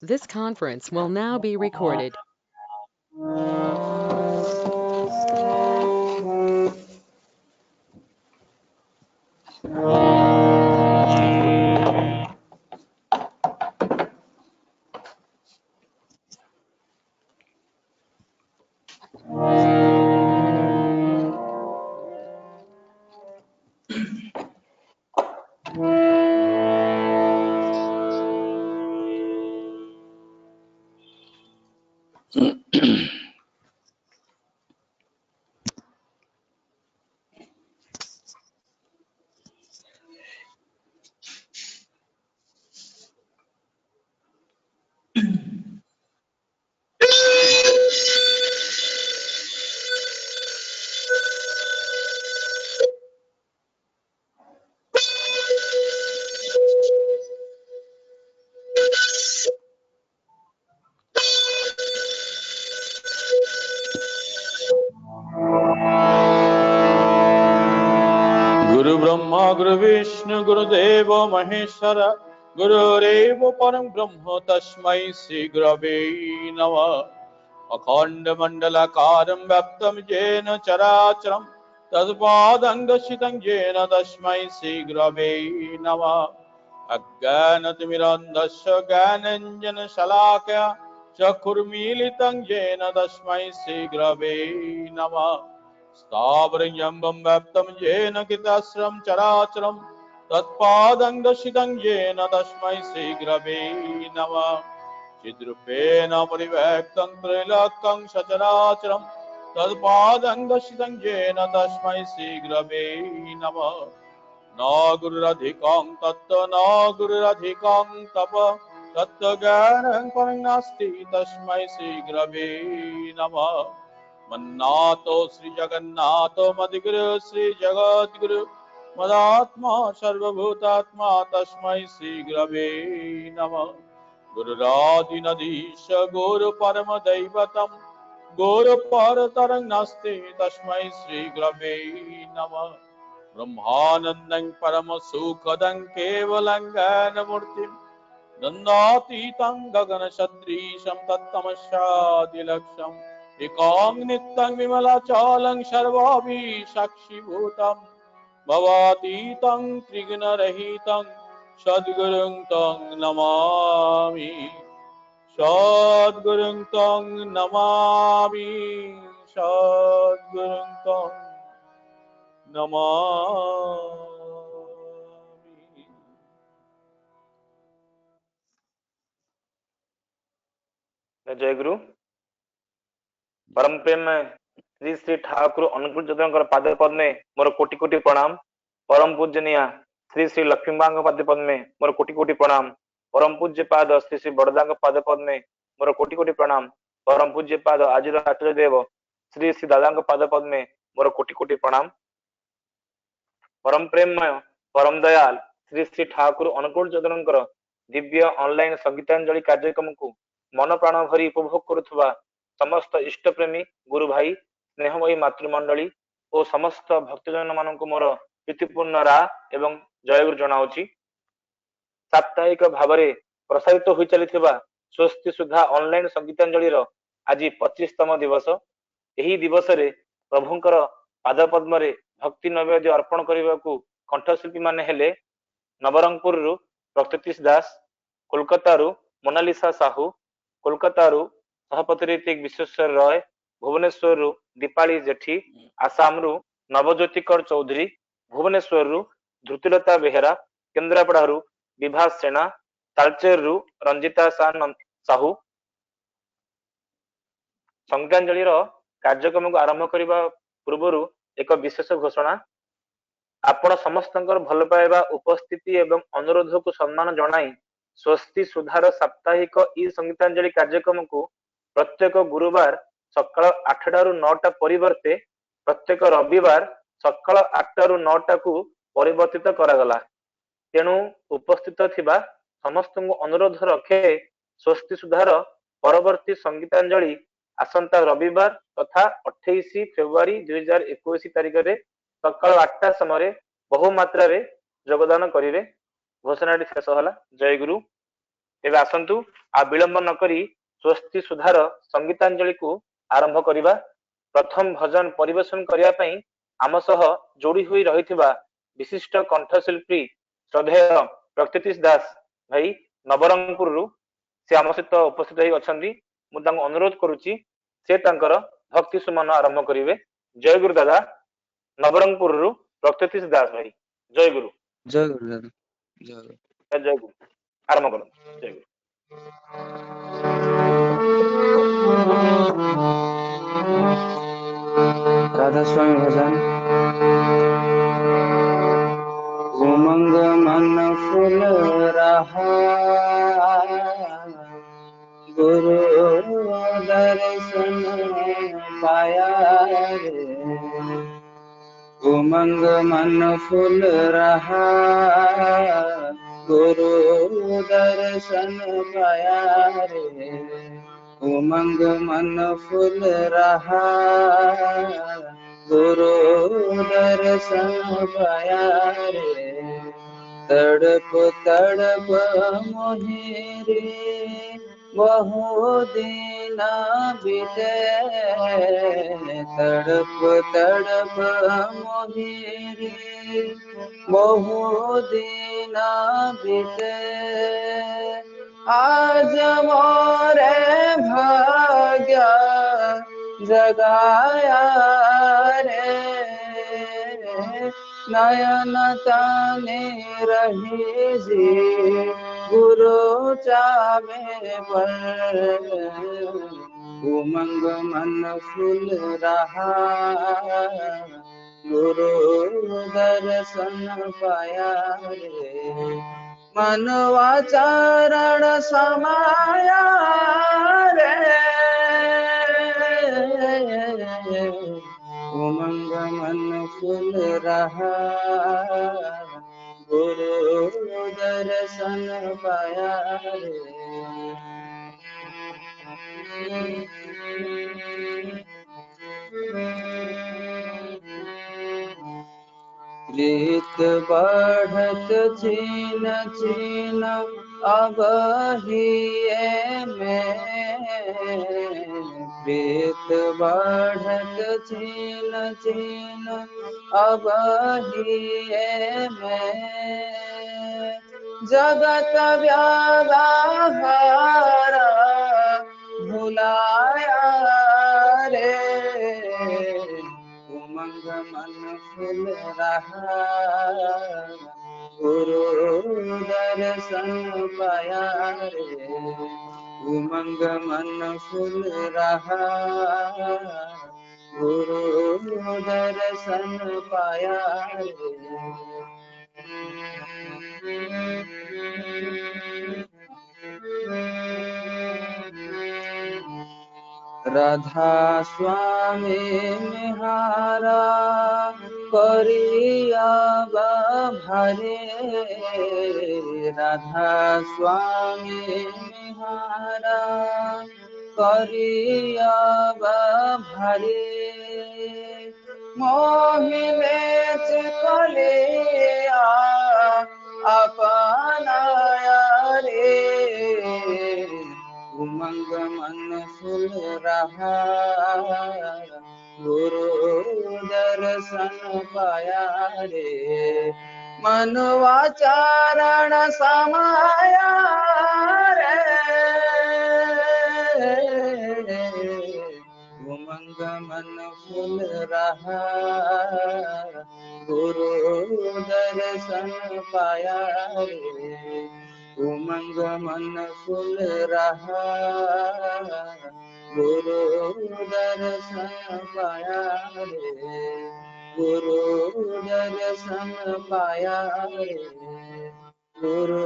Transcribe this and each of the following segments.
This conference will now be recorded. गुरु ब्रह्मा गुरु विष्णु गुरुदेव महेश्वर गुरुरेव परम ब्रह्म तस्मै श्री गुरवे नमः। अखंड मंडलाकारं व्याप्तं येन चराचरं तत्पादं दर्शितं येन तस्मै श्री गुरवे नमः। अज्ञानतिमिरन्धस्य ज्ञानाञ्जनशलाकया चक्षुर्मीलितं येन तस्मै श्री गुरवे नमः। स्थावरयम्बं व्याप्तं येन कृताश्रं चराचरं तत्पादं दर्शितं येन तस्मै श्रीगुरवे नमः। चिद्रूपेण परिव्यक्तं त्रैलोक्यं सचराचरं तत्पादं दर्शितं येन तस्मै श्रीगुरवे नमः। न गुरुरधिकं तत्त्व न गुरुरधिकं तप तत्त्वज्ञानं परं नास्ति तस्मै श्रीगुरवे नमः। मन्नातो श्री जगन्नाथ मदिगुरु श्री जगद्गुरु मदात्मा सर्वभूतात्मा तस्मै श्री गुरवे नमः। गुरुरादिनदीश गुरु परम दैवतम गुरु परतरं नास्ति तस्मै श्री गुरवे नमः। ब्रह्मानन्दं परम सुखदं केवलं ज्ञानमूर्तिं नन्दातीतं गगनसदृशं तत्तमस्यादिलक्ष्यम् एकां नित्यं विमलाचलं सर्वाभिसाक्षिभूतं भवातीतं त्रिगुणरहितं सद्गुरुं तं नमामि। सद्गुरुं तं नमामि। सद्गुरुं तं नमामि। जय गुरु। परम प्रेम श्री श्री ठाकुर अनुकूल चंद्र पाद पद्मे मोर कोटि कोटि प्रणाम। परम पूजनीय श्री श्री लक्ष्मी माँ पाद पद्मे मोर कोटि कोटि प्रणाम। परम पूज्य पाद श्री श्री बड़दा पाद पद्मे मोर कोटि कोटि प्रणाम। परम पूज्य पाद आज आचार्य देव श्री श्री दादा पाद पद्मे मोर कोटि कोटि प्रणाम। परम प्रेममय परम दयाल श्री श्री ठाकुर अनुकूल चंद्र दिव्य ऑनलाइन संगीतांजलि कार्यक्रम को मन प्राण भरी उपभोग करुवा समस्त इष्टप्रेमी गुरु भाई स्नेहमयी मातृमंडली और समस्त भक्तजन मान मोर प्रीतिपूर्ण रा एवं जयगुरु जनाऊँगी। साप्ताहिक भाव प्रसारित हो चली स्वस्ति सुधा ऑनलाइन संगीतांजलि आज 25तम दिवस। यही दिवस रे प्रभुंकर पाद पद्म भक्ति नैवेद्य अर्पण करने को कंठशिल्पी माने हेले नवरंगपुर प्रकृतिश दास, कोलकाता मोनालिसा साहू, कोलकाता सहपति ऋतिक विश्वेश्वर रॉय, भुवनेश्वर दीपाली जेठी, आसाम नवज्योतिकर चौधरी, भुवनेश्वर धृतिलता बेहेरा, केन्द्रापड़ा विभास सेना, तालचेर रंजिता साहू। संगीतांजलि कार्यक्रम को आरंभ करने पूर्व एक विशेष घोषणा। आपण समस्त भल पाइबा उपस्थिति एवं अनुरोध को सम्मान जनाई स्वस्ति सुधार साप्ताहिक ई संगीतांजलि कार्यक्रम को प्रत्येक गुरुवार सकाल 8टा रु 9टा परिवर्ते प्रत्येक रविवार सकाल 8टा रु 9टा को परिवर्तित करागला। तेणु उपस्थित थिबा समस्त अनुरोध रखे स्वस्ति सुधार परवर्ती संगीतांजलि आसंता रविवार तथा 28 फेब्रुआरी 2021 तारिख रे सकाल 8टा समय बहु मात्रा रे योगदान करिवे। घोषणा शेष होला। जय गुरु। एबे आसंतु आ विलंब न करी स्वस्ति सुधार संगीतांजलि को आरंभ करिबा। प्रथम भजन परिवेशन करिया पई आम सह जोड़ी हुई रहिथिबा विशिष्ट कंठशिल्पी श्रद्धेय प्रकृतिश दास भाई नवरंगपुर रु से आम सहित उपस्थित होई अछंती। मु तांको अनुरोध करूची से तांकर भक्ति सुमन आरंभ करिवे। जय गुरु दादा। नवरंगपुर रु प्रकृतिश दास भाई। जय गुरु। जय गुरु दादा। जय गुरु। जय गुरु। आरंभ करो। जय गुरु। राधा स्वामी भजन। उमंग मन फूल रहा गुरु दर्शन पाया रे। उमंग मन फूल रहा गुरु दर्शन पाया रे। उमंग मन फूल रहा गुरु दर्शन पाया रे। तड़प तड़प मोहिरी बहु दिन बीते। तड़प तड़प मोहिरी बहु दिन बीते। आज मोरे भाग्य जगाया रे। नयन ताने रही जी गुरु चावे पर। उमंग मन फूल रहा गुरु दर्शन पाया रे। मनवा चरण समाया रे। उमंग मन फूल रहा गुरु दर्शन पाया रे। प्रीत बढ़त छीन छीन अब हिये में। प्रीत बढ़त छीन छीन अब हिये में। जगत व्यावहार भुलाया रे। उमंग मन फूल रहा गुरु दर्शन पाया रे। उमंग मन फूल रहा गुरु दर्शन पाया रे। राधा स्वामी निहारा करिया भारे। राधा स्वामी निहारा करिया भारे। मोहिले चिकलिया अपनाया रे। उमंग मन फूल रहा गुरु दर्शन पाया रे। मनवा चरण समाया रे। उमंग मन फूल रहा गुरु दर्शन पाया रे। उमंग मन फूल रहा गुरु दर्शन पाया रे। गुरु दर्शन पाया रे। गुरु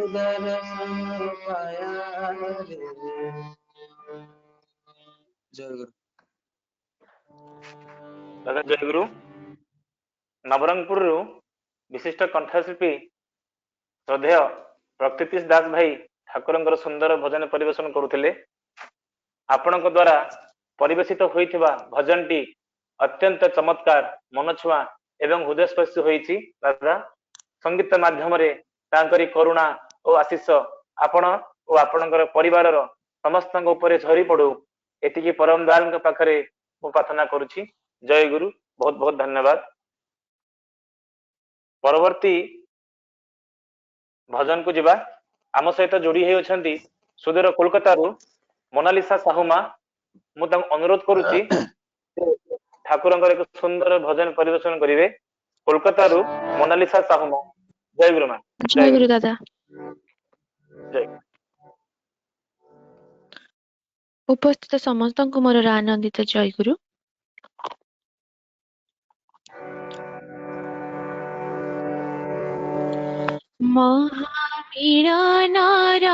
दर्शन पाया रे। जय गुरु। दादा जय गुरु। नवरंगपुर विशिष्ट कंठशिल्पी श्रद्धेय प्रकृतिश दास भाई ठाकुरंकर सुंदर भजन परिवेशन करुथिले। आपणक द्वारा परिवेशित होइथिबा भजनटी अत्यंत चमत्कार मनछुआ एवं हृदयस्पर्शी होइछि। दादा संगीत माध्यम रे तांकरी करुणा और आशीष आपण ଓ ଆପଣଙ୍କର ପରିବାରର ସମସ୍ତଙ୍କ ଉପରେ ଝରି ପଡୁ ଏତିକି ପରମ ଦୟାଳୁଙ୍କ ପାଖରେ ମୁଁ ପ୍ରାର୍ଥନା କରୁଛି। ଜୟ ଗୁରୁ। ବହୁତ ବହୁତ ଧନ୍ୟବାଦ। ପରବର୍ତ୍ତୀ ଭଜନକୁ ଯିବା। ଆମ ସହିତ ଯୋଡି ହେଇ ଅଛନ୍ତି ସୁଦୂର କୋଲକାତାରୁ ମୋନାଲିସା ସାହୁମା। ମୁଁ ତାଙ୍କୁ ଅନୁରୋଧ କରୁଛି ଠାକୁରଙ୍କର ଏକ ସୁନ୍ଦର ଭଜନ ପରିବେଷଣ କରିବେ। କୋଲକାତାରୁ ମୋନାଲିସା ସାହୁମା। ଜୟ ଗୁରୁ ମା। ଜୟ ଗୁରୁ ଦାଦା। ଜୟ। ଉପସ୍ଥିତ ସମସ୍ତଙ୍କୁ ମୋର ଆନନ୍ଦିତ ଜୟ ଗୁରୁ। মহামিলনর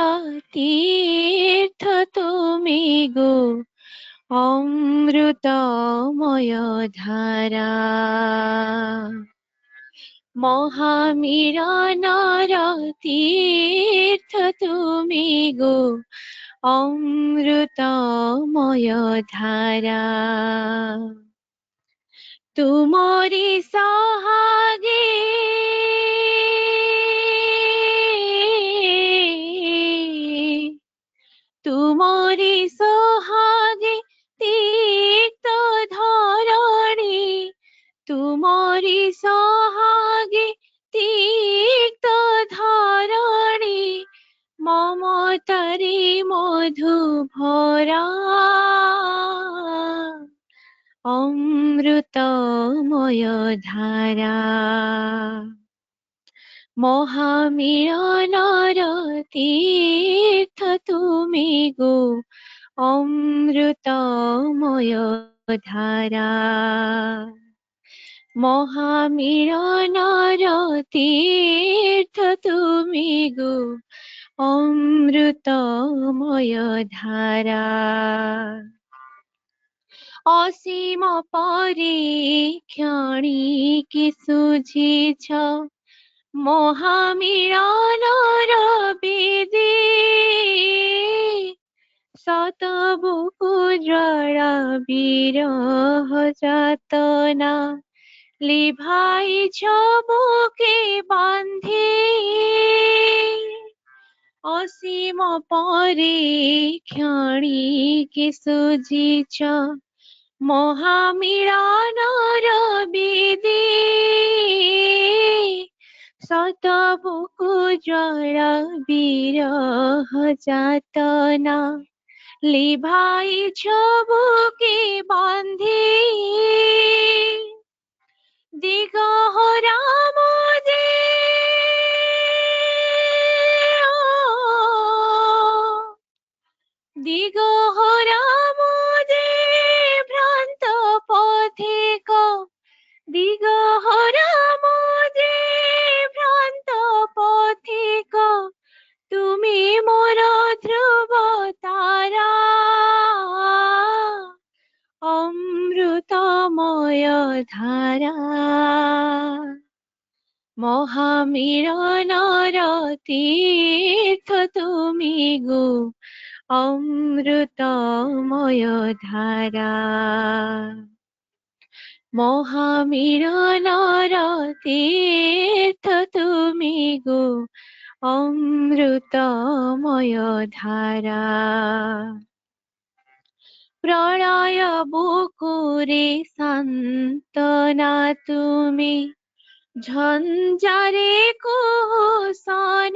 তীর্থ তুমি গো অমৃতময় ধারা। মহামিলনর তীর্থ তুমি গো অমৃতময় ধারা। তুমরি সহাগে তুমরি সোহাগে তিক্ত ধরণী। তুমরি সোহাগে তিক্ত ধরণী মমতারি মধু ভরা। অমৃতময় ধারা। মহামিলনর তীর্থ তুমি গো অমৃতময় ধারা। মহামিলনর তীর্থ তুমি গো অমৃতময় ধারা। অসীম পরীক্ষণিকি সুঝিছ মহামিলনর বিধি। শতবুকু জ্বালা বিরহ যাতনা লিভাইছ বুকে বান্ধি। অসীম পরীক্ষণিকি সুঝিছ মহামিলনর বিধি। শতবুকু জ্বালা বিরহ যাতনা লিভাইছ বুকে বান্ধি। দিগহরা মোদে দিগহরা মোদে ভ্রান্ত পথিক। দিগহরা মোদে ভ্রান্ত পথিক তুমি মোর ধ্রুব তারা। অমৃতময় ধারা। মহামিলনর তীর্থ তুমি গো অমৃতময় ধারা। মহামিলনর তীর্থ তুমি গো অমৃতময় ধারা। প্রলয় বুকুরে সান্তনা তুমি ঝঞ্ঝারে কুসন।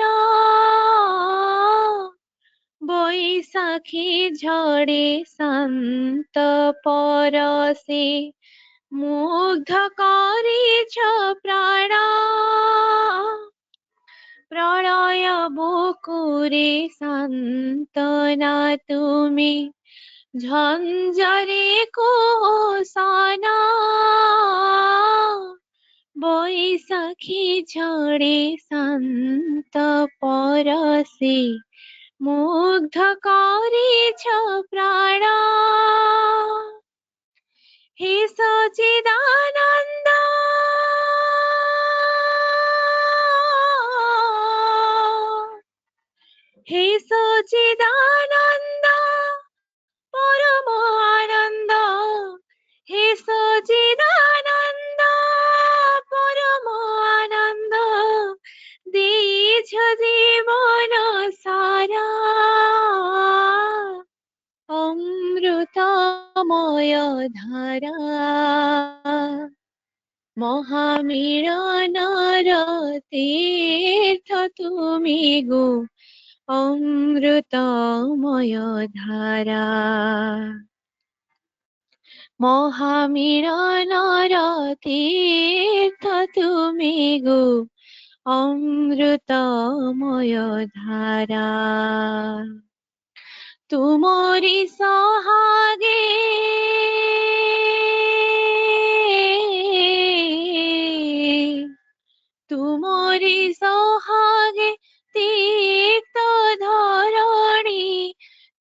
বৈশাখী ঝড়ে শান্ত পরশে মুগ্ধ করিছ প্রাণ। প্রলয় বুকুরে সান্তনা তুমি ঝঞ্ঝারে কুসন। বৈশাখী ঝড়ে শান্ত পরশে মুগ্ধ করিছ প্রাণ। হে সচিদানন্দ হে সচিদানন্দ পরম আনন্দ। হে সচিদানন্দ পরম আনন্দ। দিয়েছ জীবন সারা। ধারা মহামিলনর তীর্থ তুমি গো অমৃতময় ধারা মহামিলনর তীর্থ তুমি গো অমৃতময় ধারা তুমরি সহাগে তুমরি সহাগে তিক্ত ধরণী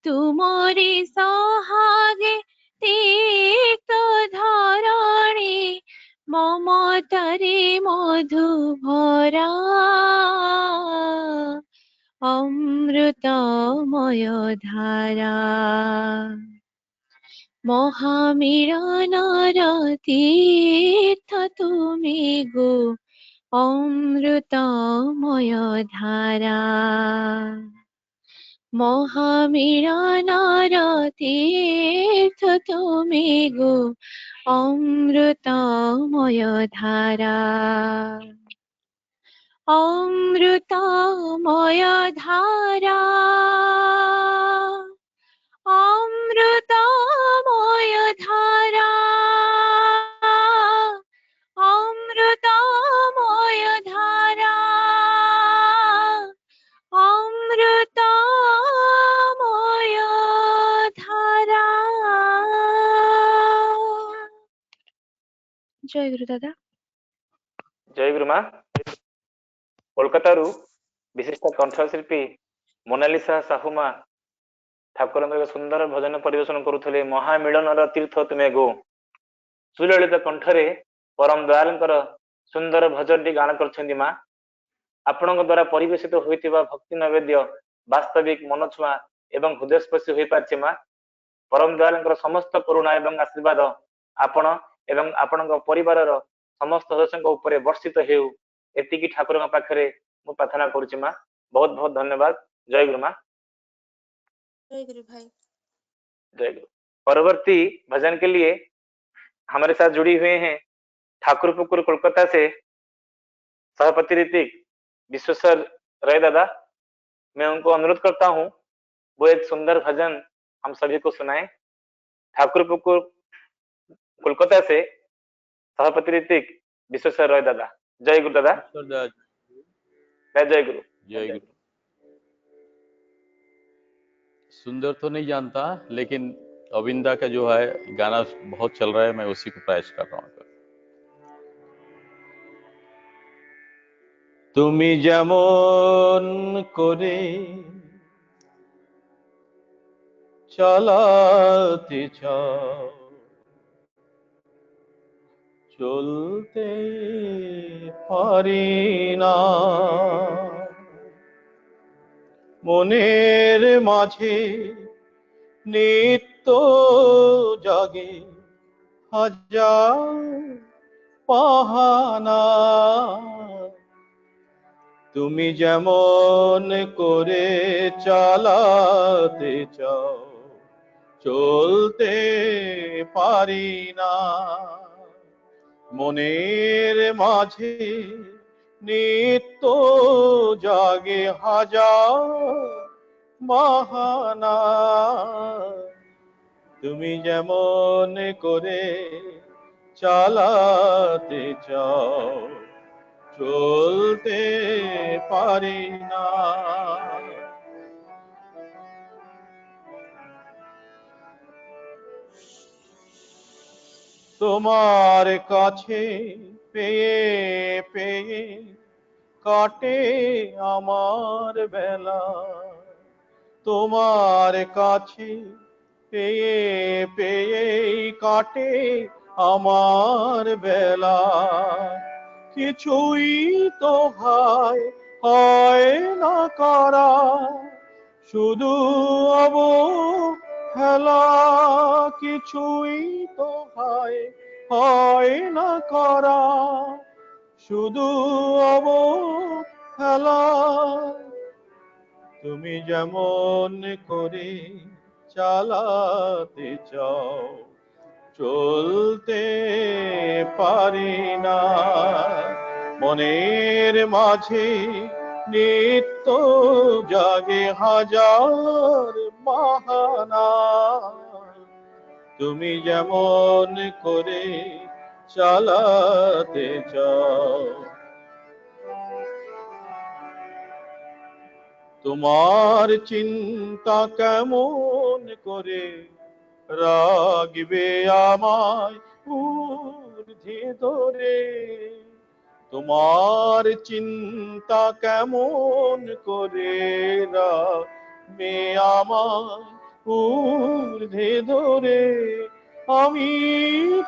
তুমরি সহাগে তিক্ত ধরণী মমতারে মধু ভরা অমৃতময় ধারা মহামিলনর তীর্থ তুমি গো অমৃতময় ধারা মহামিলনর তীর্থ তুমি গো অমৃতময় ধারা অমৃতময় ধারা অমৃতময় ধারা অমৃতময় ধারা অমৃতময় ধারা জয় গুরু দাদা ଜୟ ଗୁରୁମା। କୋଲକାତାରୁ ବିଶିଷ୍ଟ କଣ୍ଠଶିଳ୍ପୀ ମୋନାଲିସା ସାହୁମା ଠାକୁରଙ୍କ ଏକ ସୁନ୍ଦର ଭଜନ ପରିବେଷଣ କରୁଥିଲେ। ମହାମିଳନର ତୀର୍ଥ ତୁମେ ଗୋ। ସୁଲଳିତ କଣ୍ଠରେ ପରମ ଦୟାଳଙ୍କର ସୁନ୍ଦର ଭଜନଟି ଗାନ କରିଛନ୍ତି ମା। ଆପଣଙ୍କ ଦ୍ୱାରା ପରିବେଷିତ ହୋଇଥିବା ଭକ୍ତି ନୈବେଦ୍ୟ ବାସ୍ତବିକ ମନଛୁଆଁ ଏବଂ ହୃଦୟସ୍ପର୍ଶୀ ହୋଇପାରିଛି ମା। ପରମ ଦୟାଳଙ୍କର ସମସ୍ତ କରୁଣା ଏବଂ ଆଶୀର୍ବାଦ ଆପଣ ଏବଂ ଆପଣଙ୍କ ପରିବାରର ସମସ୍ତ ସଦସ୍ୟଙ୍କ ଉପରେ ବର୍ଷିତ ହେଉ, ଏତିକି ଠାକୁରଙ୍କ ପାଖରେ ମୁଁ ପ୍ରାର୍ଥନା କରୁଛି ମା। ବହୁତ ବହୁତ ଧନ୍ୟବାଦ। ଜୟ ଗୁରୁ ମା। जय गुरु भाई। जय गुरु। परवर्ती भजन के लिए हमारे साथ जुड़ी हुए हैं ठाकुर पुकुर कोलकाता से सभापति ऋतिक विश्वेश्वर राय दादा। मैं उनको अनुरोध करता हूं वो एक सुंदर भजन हम सभी को सुनाएं। ठाकुर पुकुर कोलकाता से सभापति ऋतिक विश्वेश्वर राय दादा। जय गुरु दादा। जय गुरु। जय गुरु। सुंदर तो नहीं जानता, लेकिन अविंदा का जो है गाना बहुत चल रहा है, मैं उसी को प्रयास कर रहा हूँ। তুমি যেমন করে চালাতে চাও চলতে পারি না, মনের মাঝে নিত্য জাগে হাজার পাহানা। তুমি যেমন করে চালাতে চাও চলতে পারি না, মনের মাঝে নিত্য জাগে হাজার বাহানা। তুমি যেমন করে চালাতে চাও চলতে পারি না। তোমার কাছে পেয়ে পেয়ে কাটে আমার বেলা, তোমার কাছে পেয়ে পেয়ে কাটে আমার বেলা। কিছুই তো হয় না করা, শুধু অবহেলা। কিছুই তো হয় না করা, শুধু অবহেলা। তুমি যেমন করে চালাতে চাও চলতে পারি না। মনের মাঝে নিত্য জাগে হাজার বাহানা, তুমি যেমন করে চালাতে চাও। তোমার চিন্তা কেমন করে রাগবে আমায় ঊর্ধ্বে ধরে। তোমার চিন্তা কেমন করে রাগবে আমায় ঊর্ধ্বে ধরে। আমি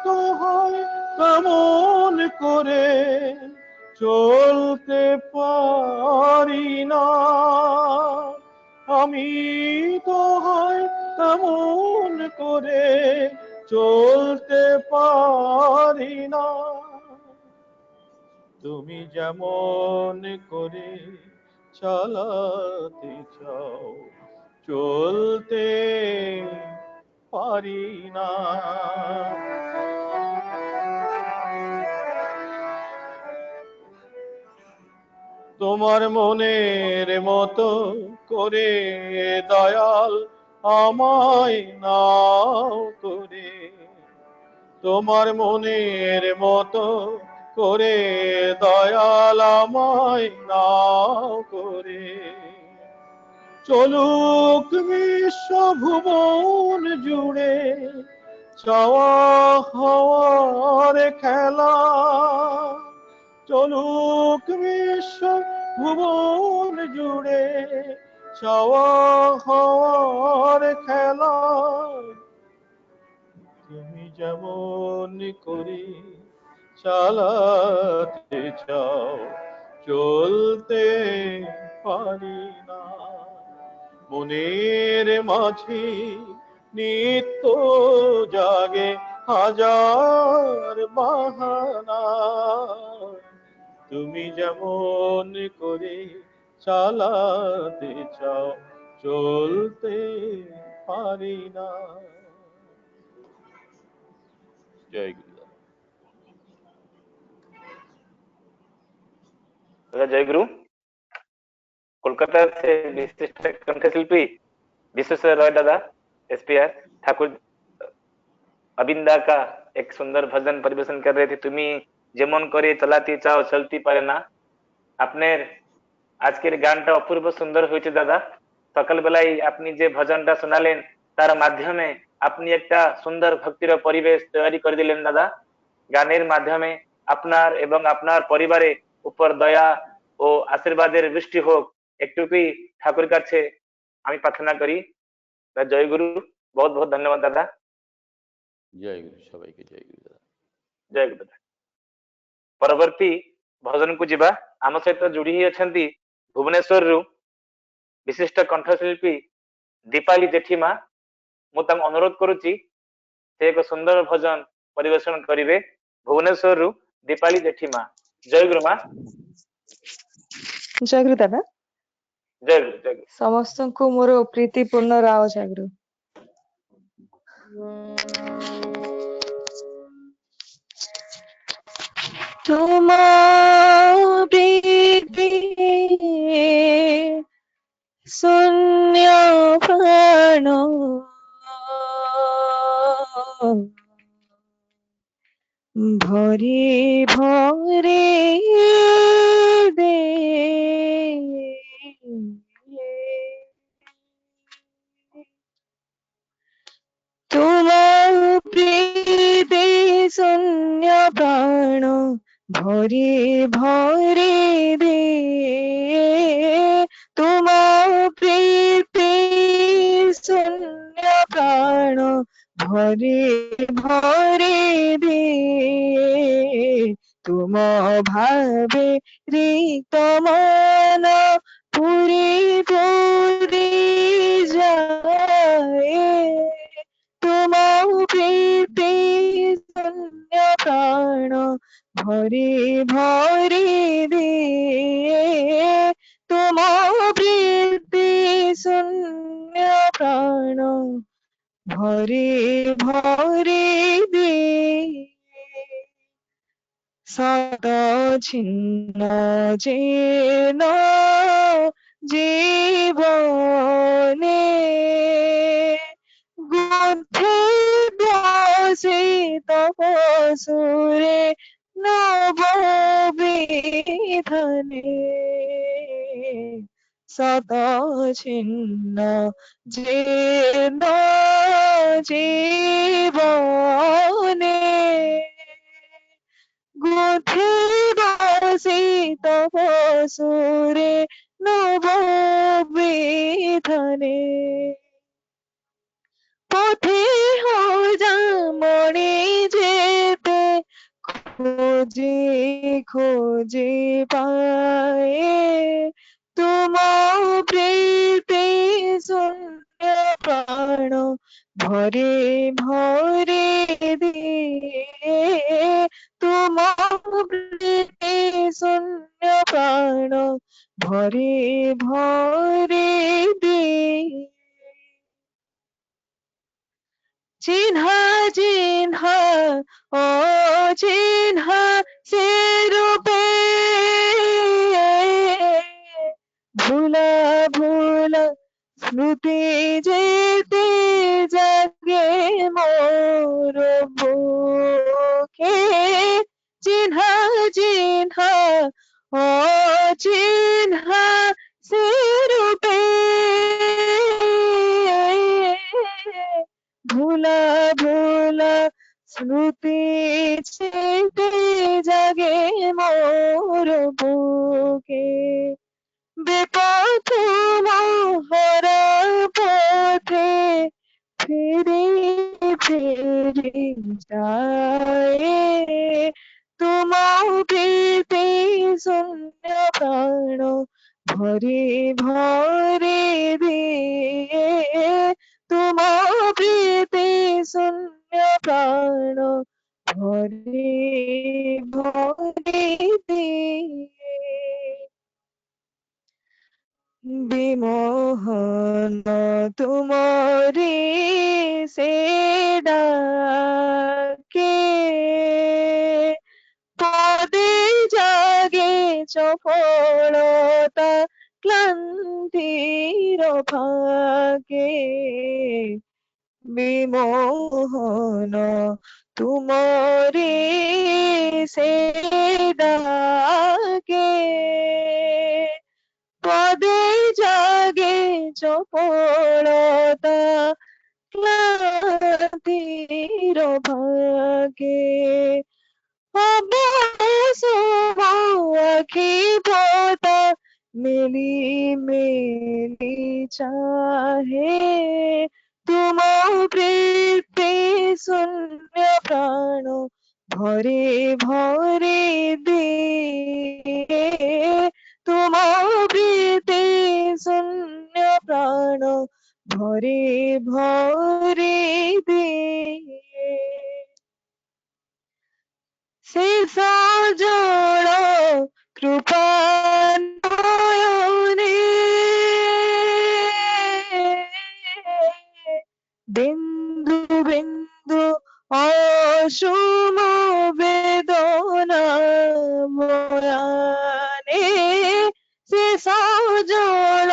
তো হয় কেমন করে চলতে পারি না। আমি তো হয় তেমন করে চলতে পারি না। তুমি যেমন করে চালাতে চাও চলতে পারি না। তোমার মনের মতো করে দয়াল আমায় নাও করে। তোমার মনের মতো করে দয়াল আমায় নাও করে। চলুক বিশ্ব ভুবন জুড়ে চাওয়া হওয়ার খেলা। চলুক বিশ্ব ভুবন জুড়ে চাওয়া হওয়ার খেলা। তুমি যেমন করে চালাতে চাও চলতে পারি না। মনের মাঝে নিত্য জাগে হাজার বাহানা, তুমি যেমন করে চালাতে চাও চলতে পারি না। জয় গুরু। जय गुरु। कोलकाता से विशिष्ट कंठशिल्पी विश्वेश्वर रॉय दादा एसपीआर ठाकुर अबिंदा का एक सुंदर भजन परिवेशन कर रहे थे, तुम्ही যেমন করে চালাতে চাও চলতে পারে না। আপনার আজকের গানটা অপূর্ব সুন্দর হয়েছে দাদা। সকালবেলায় আপনি যে ভজনটা শোনালেন তার মাধ্যমে আপনি একটা সুন্দর ভক্তির পরিবেশ তৈরি করে দিলেন দাদা। গানের মাধ্যমে আপনার এবং আপনার পরিবারের উপর দয়া ও আশীর্বাদের বৃষ্টি হোক, একটুকুই ঠাকুর কাছে আমি প্রার্থনা করি। জয় গুরু। বহুত বহুত ধন্যবাদ দাদা। জয় গুরু, সবাইকে জয় গুরু দাদা। ଜୟ ଗୁରୁ ଦାଦା। ପରବର୍ତ୍ତୀ ଭଜନକୁ ଯିବା। ଆମ ସହିତ ଯୋଡି ହେଇ ଅଛନ୍ତି ଭୁବନେଶ୍ୱରରୁ ବିଶିଷ୍ଟ କଣ୍ଠଶିଳ୍ପୀ ଦୀପାଲି ଜେଠିମା। ମୁଁ ତାଙ୍କୁ ଅନୁରୋଧ କରୁଛି ସେ ଏକ ସୁନ୍ଦର ଭଜନ ପରିବେଷଣ କରିବେ। ଭୁବନେଶ୍ୱରରୁ ଦୀପାଲି ଜେଠିମା। ଜୟ ଗୁରୁ ମା। ଜୟ ଗୁରୁ ଦାଦା। ଜୟ ଗୁରୁ ଜୟ ଗୁରୁ। ସମସ୍ତଙ୍କୁ ମୋର ପ୍ରୀତିପୂର୍ଣ୍ଣ ରାଓ ଜୟ ଗୁରୁ। ତୁମ ପ୍ରୀତି ଶୂନ୍ୟ ପ୍ରାଣ ভরে ভরে দে তোমার প্রীতি শূন্য প্রাণ ভরে ভরে দে। তোমার প্রীতি শূন্য প্রাণ ভরে ভরে দে। তুম ভাবে রিক্ত মন পুরি পুরি যায়। তুম প্রীতি শূন্য প্রাণ ভরে ভরে দে। তুম প্রীতি শূন্য প্রাণ ভরে ভরে দিয়ে সত ছিন্ন যেন জীবনে গুদ্ধে বসে তপসুরে নব বিধানে সত ছিন্ন যেন জীবনে গুথে বসে তপসুরে নব বিধানে পথে মনে যেতে খোঁজে খোঁজে পায়ে তোমার প্রীতি শূন্য প্রাণ ভরে ভরে দিয়ে তোমার প্রীতি শূন্য প্রাণ ভরে ভরে দিয়ে চিহ্না চিহ্না ও চিহ্না সে রূপে ভুলা ভুলা স্মৃতি যেতে জাগে মোর বুকে চিহ্না চিহ্না ও চিহ্না সে রূপে ভুলা ভুলা স্মৃতি চেতে জাগে মোর বুকে বিপথ মহরা পথে ফিরে ফিরে যায় তোমার প্রীতি শূন্য প্রাণ ভরে ভরে দিয়ে তোমার প্রীতি শূন্য প্রাণ ভরে ভরে দিয়ে বিমোহন তুমরি সে ডাকে পদে জাগে চপলতা ক্লান্তির ফাঁকে বিমোহন তুমরি সে ডাকে পদে জাগে চপলতা ক্লান্তির ভাগে অবশ্য আখি পোতা মেলি মেলি চাহে তোমার প্রীতি শূন্য প্রাণ ভরে ভরে দিয়ে তোমার প্রীতি শূন্য প্রাণ ভরে ভরে দিয়ে শেষ জল কৃপানয়নে বিন্দু বিন্দু অসুম বেদনা ময়ানে শেষ জল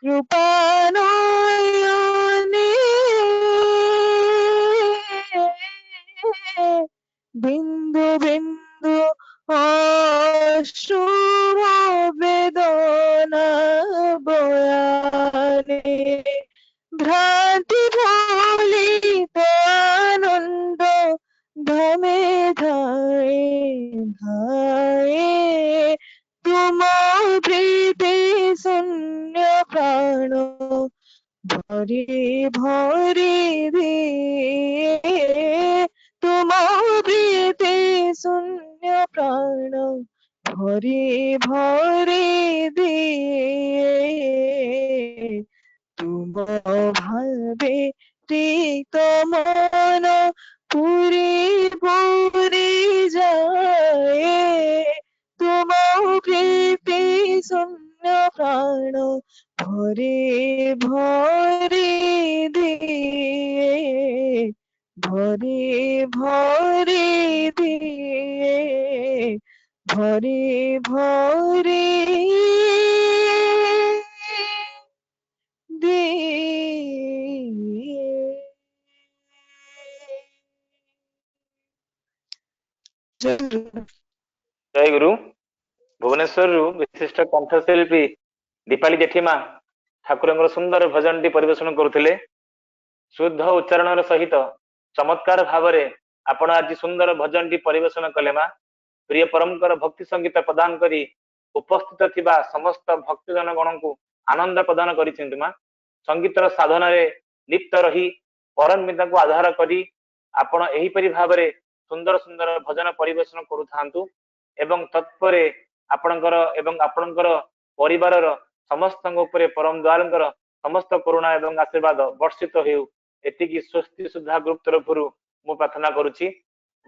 কৃপানয়নে বিন্দু বিন্দু অশ্রুর বেদনা বয়ানে ভ্রান্তি ভুলিত আনন্দ ধামে ধায়ে ধায়ে তোমার প্রীতি শূন্য প্রাণ ভরে ভরে দিয়ে তোমার প্রীতি শূন্য প্রাণ ভরে ভরে দিয়ে তুম ভাবে রিক্ত মন পুরি পুরি যায় তোমার প্রীতি শূন্য প্রাণ ভরে भरे भरे दिए भरे भरे दिए भरे भरे दिए। जय गुरु। जय गुरु। भुवनेश्वर विशिष्ट कंठशिल्पी दीपाली जेठीमा ठाकुर सुंदर भजन टी परिवेशन करुथिले। शुद्ध उच्चारण सहित चमत्कार भाव आपण आज सुंदर भजन टी परिवेशन कले माँ। प्रिय परमकर भक्ति संगीत प्रदान करी उपस्थित थिबा समस्त भक्तजन गण को आनंद प्रदान करिसेंति माँ। संगीतर साधन लिप्त रही परमपिता को आधार करी आपण एही परि भाबरे सुंदर सुंदर भजन परिवेशन करुथांतु एवं तत्परे आपणकर एवं आपणकर परिवारर समस्त उपरे परम द्वारंकर समस्त करुणा एवं आशीर्वाद वर्षित हेउ एतिकी स्वस्ति सुधा ग्रुप तरफ मु प्रार्थना करुछि।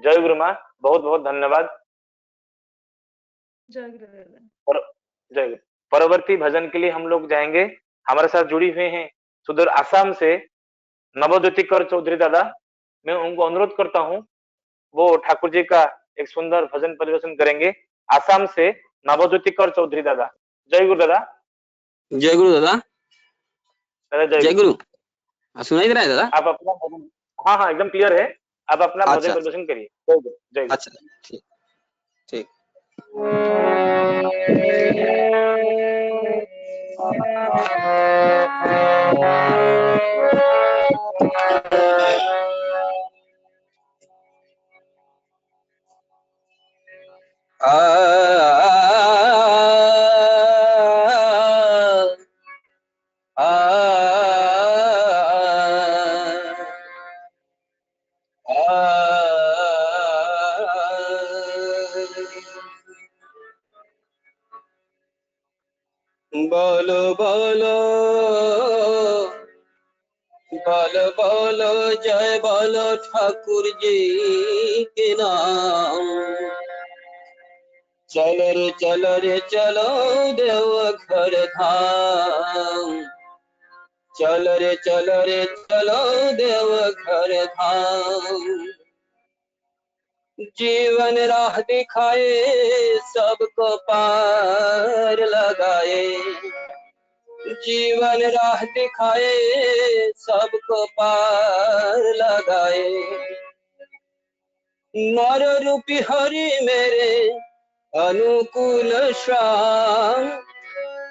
जय गुरु माँ, बहुत बहुत धन्यवाद। जय गुरु। जय गुरु। परवर्ती भजन के लिए हम लोग जाएंगे। हमारे साथ जुड़ी हुए हैं सुदूर आसाम से नवज्योतिकर चौधरी दादा। मैं उनको अनुरोध करता हूँ वो ठाकुर जी का एक सुंदर भजन परिवेशन करेंगे। आसाम से नवज्योतिकर चौधरी दादा। जय गुरु दादा। जय गुरु दादा। दादा जय गुरु। सुनाई दे रहा है दादा? आप अपना भजन, हाँ हाँ एकदम क्लियर है, आप अपना भजन परिवेशन करिए। जय गुरु। जय गुरु। अच्छा ठीक ठीक। बोलो बोलो बोलो बोलो जय बोलो ठाकुर जी के नाम। चलो रे चलो देव घर धाम। चलो रे चलो देव घर धाम। जीवन राह दिखाए सबको पार लगाए। जीवन राह दिखाए सबको पार लगाए। नर रूपी हरि मेरे अनुकूल श्याम।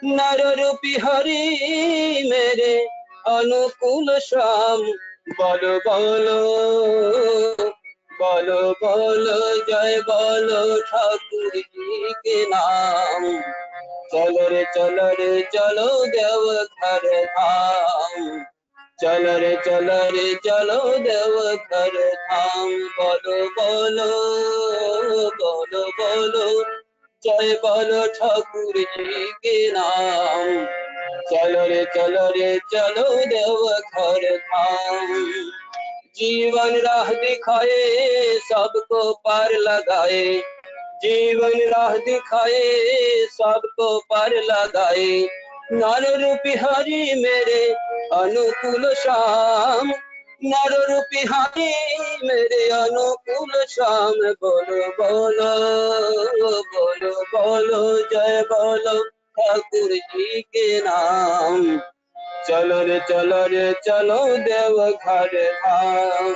नर रूपी हरि मेरे अनुकूल श्याम। बोलो बोलो बोलो बोलो जय बोलो ठाकुर जी के नाम। चलो रे चलो देव घर धाम। चलो रे चलो देव घर धाम। बोलो बोलो बोलो बोलो जय बोलो ठाकुर जी के नाम। चलो रे चलो देव घर धाम। जीवन राह दिखाए सबको पार लगाए। जीवन राह दिखाए सबको पार लगाए। नर रूपी हरि मेरे अनुकूल श्याम। नर रूपी हरि मेरे अनुकूल श्याम। बोलो बोलो बोलो बोलो जय बोलो ठाकुर जी के नाम। चलो रे चलो देव घर धाम।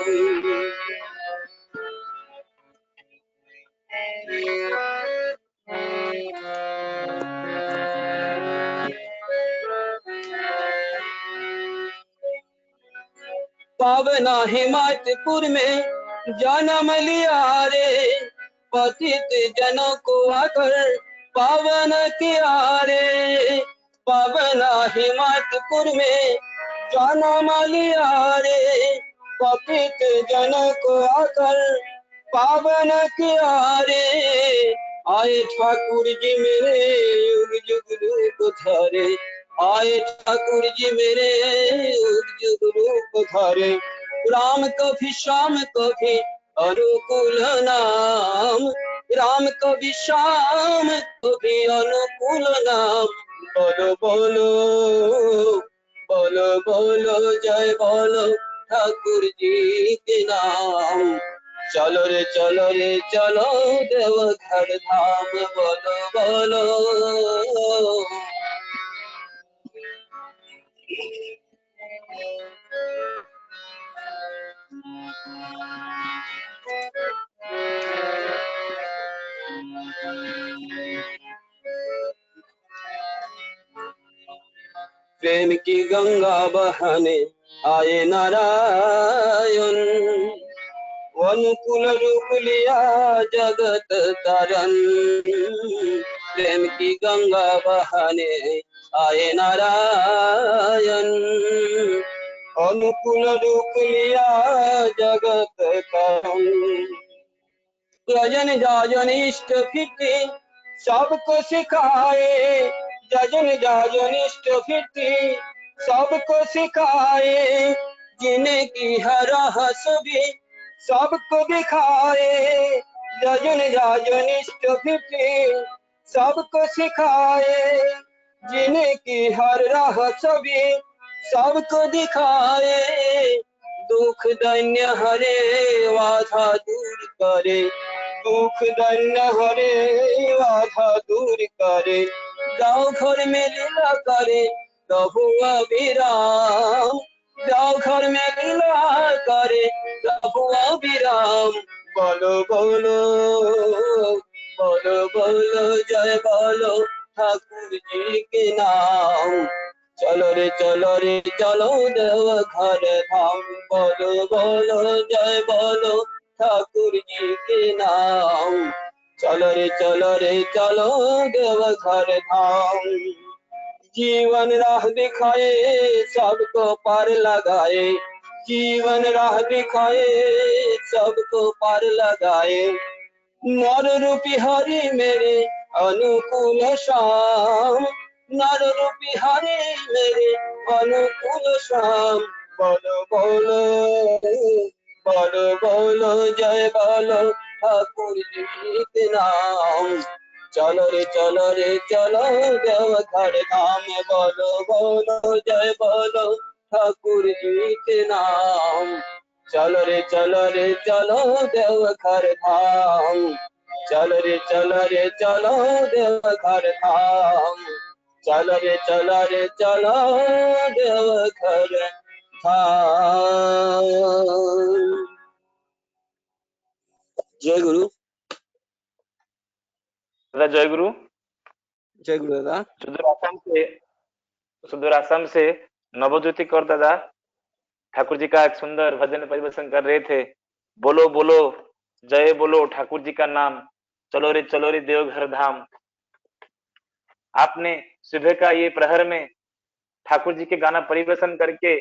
पावना हिमाचलपुर में जन्म लिया रे। पतित जनों को आकर पावन किया रे। पावना हिमाचलपुर में जन्म लिया रे। पतित जनों को आकर पावन किया रे। आए ठाकुर जी मेरे युग युग रूप धारे। आए ठाकुर जी मेरे युग युग रूप धारे। राम कभी श्याम कभी अनुकूल नाम। राम कभी श्याम कभी अनुकूल नाम। बोलो बोलो बोलो बोलो जय बोलो ठाकुर जी के नाम। चलो रे चलो देवघर धाम बोलो बोलो। प्रेम की गंगा बहाने आए नारायण, अनुकूल रूप लिया जगत तारण। प्रेम की गंगा बहाने आए नारायण, अनुकूल रूप लिया जगत तारण। यजन जाजन इष्ट फिटी सबको सिखाए, जजन जाजन इष्ट फिटी सबको सिखाए। जिन्हें की हर हसबी सबको दिखाए, जजन जाजन इष्ट फिटी सबको सिखाए। जिन्हें की हर राह सभी सबको दिखाए। दुख दैन्य हरे बाधा दूर करे, दुख दैन्य हरे बाधा दूर करे। जाओ घर में लीला करे प्रभु अभिराम, जाओ घर में लीला करे प्रभु अभिराम। बोलो बोलो बोलो बोलो जय बोलो ठाकुर जी के नाम। चलो रे चलो देवघर धाम। बोलो बोलो जय बोलो ठाकुर जी के नाम। चलो रे चलो देवघर धाम। जीवन राह दिखाए सबको पार लगाए, जीवन राह दिखाए सबको पार लगाए। नर रूपी हरि मेरे अनुकूल श्याम, नर रूपी हरि मेरे अनुकूल श्याम। बोलो बोलो बोलो बोलो जय बोलो ठाकुर जी के नाम। चलो रे चलो देवघर धाम। बोलो बोलो जय बोलो ठाकुर जी के नाम। चलो रे चलो देवघर धाम। चलो रे चलो देवघर धाम। चलो रे चलो देवघर धाम। जय गुरु। दादा जय गुरु। जय गुरु दादा। सुदूर आसाम से नवज्योति कौर दादा ठाकुर जी का एक सुंदर भजन परिवेशन कर रहे थे। बोलो बोलो जय बोलो ठाकुर जी का नाम, चलो रे देवघर धाम। आपने सुबह का ये प्रहर में ठाकुर जी के गाना परिवेशन करके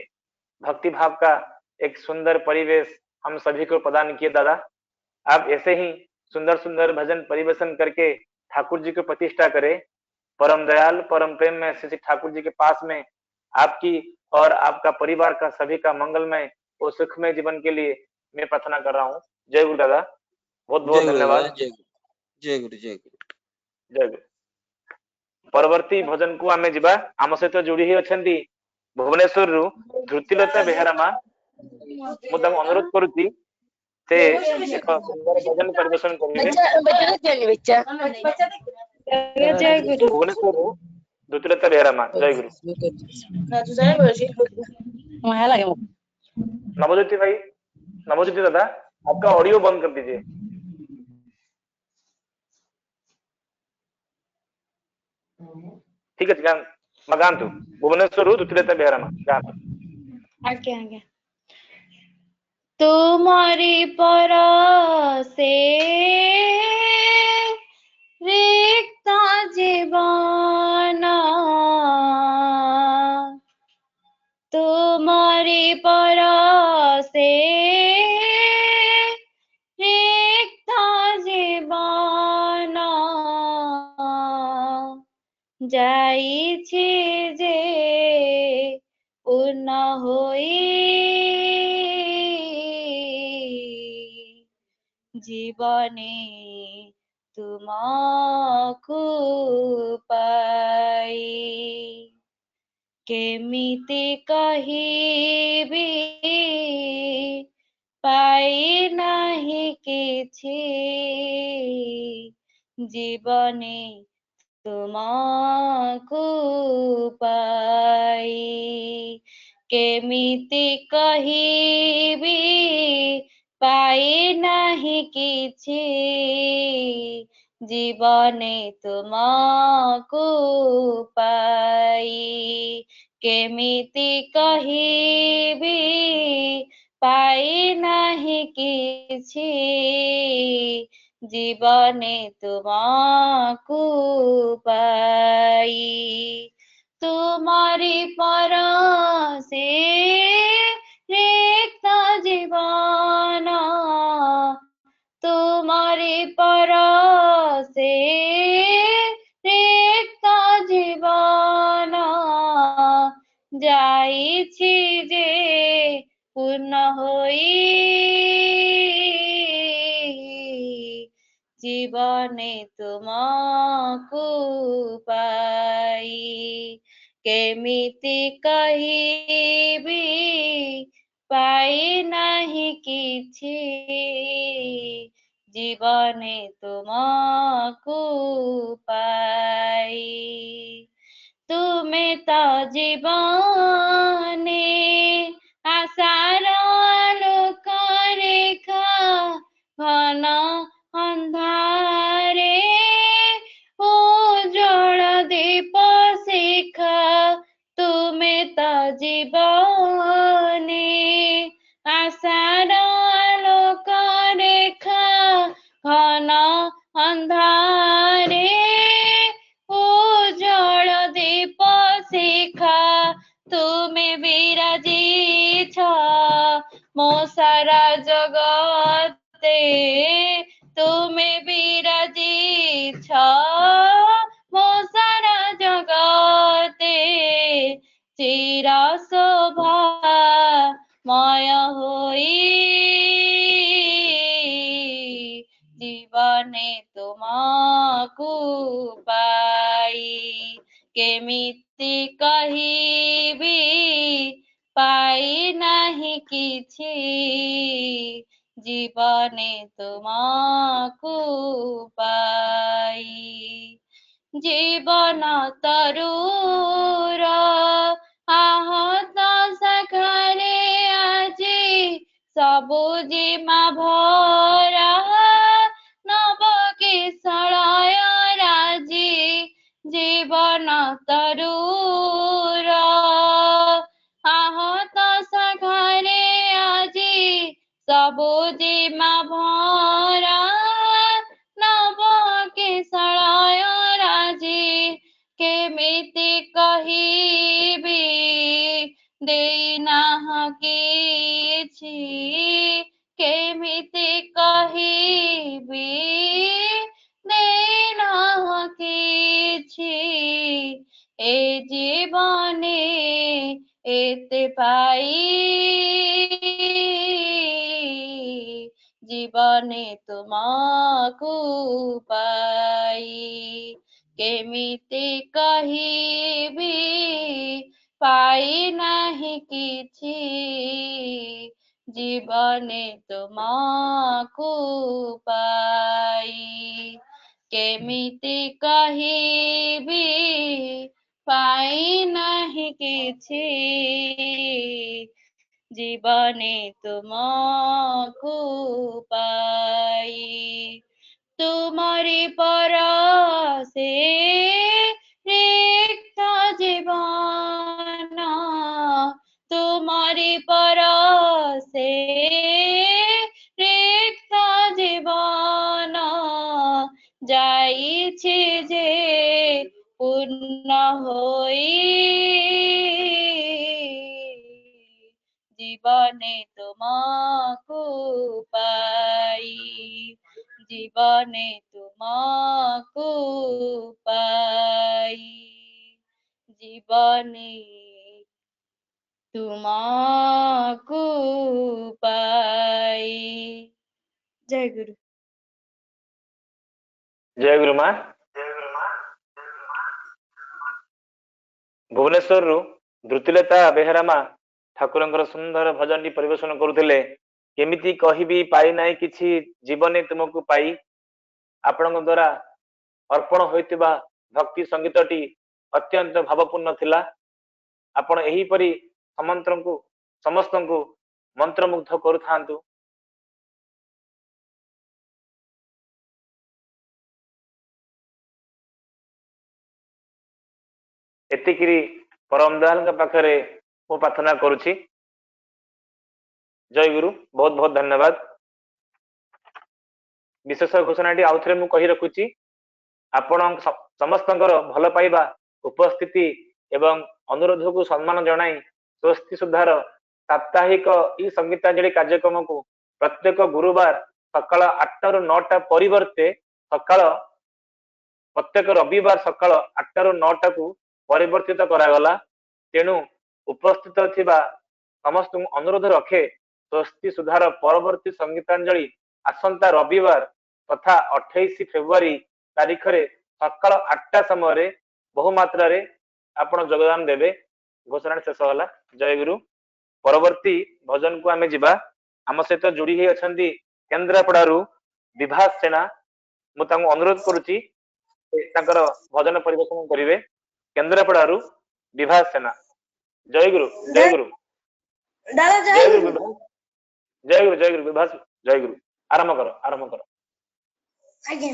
भक्ति भाव का एक सुंदर परिवेश हम सभी को प्रदान किए दादा। आप ऐसे ही सुंदर सुंदर भजन परिवेशन करके ठाकुर जी को प्रतिष्ठा करें। परम दयाल परम प्रेम में श्री ठाकुर जी के पास में आपकी और आपका परिवार का सभी का मंगलमय और सुखमय जीवन के लिए मैं प्रार्थना कर रहा हूँ। जय गुरु दादा, बहुत बहुत धन्यवाद। जय गुरु। जय गुरु। परवर्ती भजन को आमे जिबा। आम सहित जोड़ी ही अछंती भुवनेश्वर रु धृतिलता बेहेरा मा। मु तम अनुरोध करूची से एक सुंदर भजन परिवेशन करिवे। जय गुरु। भुवनेश्वर रु धृतिलता बेहेरा मा। जय गुरु। नवज्योति भाई, नवज्योति दादा आपका ऑडियो बंद कर दीजिए। ठीक है गांतु भुवनेश्वर धृतिलता बेहेरा मा गांतु। आज्ञा आज्ञा। तुम्हारी परसे रिक्त जीवन, तुम्हारी परसे रिक्त जीवन, जाइछि जे पूर्ण होई जीवने ତୁମକୁ ପାଇ କେମିତି କହିବି ପାଇ ନାହିଁ କିଛି ଜୀବନେ ତୁମକୁ ପାଇ କେମିତି କହିବି ପାଇ ନାହିଁ କିଛି ଜୀବନେ ତୁମକୁ ପାଇ କେମିତି କହିବି ପାଇ ନାହିଁ କିଛି ଜୀବନେ ତୁମକୁ ପାଇ ତୁମରି ପରଶେ ରିକ୍ତ ଜୀବନ ତୁମରି ପରଶେ ରିକ୍ତ ଜୀବନ ଯାଇଛି ଯେ ପୂର୍ଣ୍ଣ ହୋଇ ଜୀବନେ ତୁମକୁ ପାଇ କେମିତି କହିବି ପାଇ ନାହିଁ କିଛି ଜୀବନେ ତୁମକୁ ପାଇ ତୁମେ ତ ଜୀବନେ ଆଶାର ଆଲୋକ ରେଖା ଘନ ଅନ୍ଧାରେ ଉଜ୍ଜ୍ୱଳ ଦୀପ ଶିଖା ତୁମେ ତ ଜୀବନେ ଆଶାର ଆଲୋକ ରେଖା ଘନ ଅନ୍ଧାରେ ଉଜ୍ଜ୍ୱଳ ଦୀପ ଶିଖା ତୁମେ ବିରାଜିଛ ମୋ ସାରା ଜଗତେ ତୁମେ ବିରାଜିଛ ମୋ ସାରା ଜଗତେ ଚିର ଶୋଭାମୟ ହୋଇ ଜୀବନେ ତୁମକୁ ପାଇ କେମିତି କହିବି ପାଇ ନାହିଁ କିଛି ଜୀବନେ ତୁମକୁ ପାଇ ଜୀବନ ତରୁର ଆହତ ଶାଖାରେ ଆଜି ସବୁ ଜିମା ଭରା ନବ କିଶଳୟ ରାଜି ଜୀବନ ତରୁର ଆହତ ଶାଖାରେ ଆଜି ସବୁ ଜିମା ଭରା ନବ କିଶଳୟ ରାଜି କେମିତି କହିବି ଦେଇନାହ କିଛି କେମିତି କହିବି ଦେଇନାହ କିଛି ଏ ଜୀବନେ ଏତେ ପାଇ ଜୀବନେ ତୁମକୁ ପାଇ କେମିତି କହିବି ପାଇ ନାହିଁ କିଛି ଜୀବନେ ତୁମକୁ ପାଇ କେମିତି କହିବି ପାଇ ନାହିଁ କିଛି ଜୀବନେ ତୁମକୁ ପାଇ ତୁମରି ପରଶେ ରିକ୍ତ ଜୀବନ ତୁମରି ପରଶେ ରିକ୍ତ ଜୀବନ ଯାଇଛି ଯେ ପୂର୍ଣ୍ଣ ହୋଇ ଜୀବନେ ତୁମକୁ ପାଇ ଜୀବନେ ତୁମକୁ ପାଇ ଜୀବନେ ତୁମକୁ ପାଇ ଜୟ ଗୁରୁ। जय गुरु माँ भुवनेश्वर रु धृतिलता बेहेरा माँ ठाकुर सुंदर भजन परिवेशन करुले केमिति कहिबी पाई नाही किछि जीवने तुमको पाई आपण द्वारा अर्पण होइतिबा भक्ति संगीतटी अत्यंत भावपूर्ण थिला आपण एही परी समस्त को मंत्रमुग्ध करुथांतु। एतिकिरी परम दयाल पाखरे मु प्रार्थना करुछि। जय गुरु बहुत बहुत धन्यवाद। विशेष घोषणाटी आउ थे कही रखुची आपण समस्तंकर भल पाइबा उपस्थिति एवं अनुरोध को सम्मान जनाई स्वस्ति सुधार साप्ताहिक ई संगीतांजलि कार्यक्रम को प्रत्येक गुरुवार सकाळ 8 रु 9 परिवर्ते सकाळ प्रत्येक रविवार सकाळ 8 रु 9 को परिवर्तित करागला। तेणु उपस्थित थिबा समस्त अनुरोध रखे स्वस्ति सुधार परवर्ती संगीतांजलि आसंता रविवार तथा 28 फेब्रुआरी तारीख रे सकाळ 8टा समय बहुमात्रा रे आपण योगदान देबे। घोषणा शेष होला। जय गुरु। परवर्ती भजन को आमे जिबा। आम सहित जोड़ी ही अछंती केंद्रापड़ारू विभास सेना मु तांको अनुरोध करूची तांकर भजन परिवेशन करिवे। केंद्रापड़ारू विभास सेना। जय गुरु जय गुरु जय गुरु विभास जय गुरु विभास जय गुरु। आरंभ करो आज्ञा।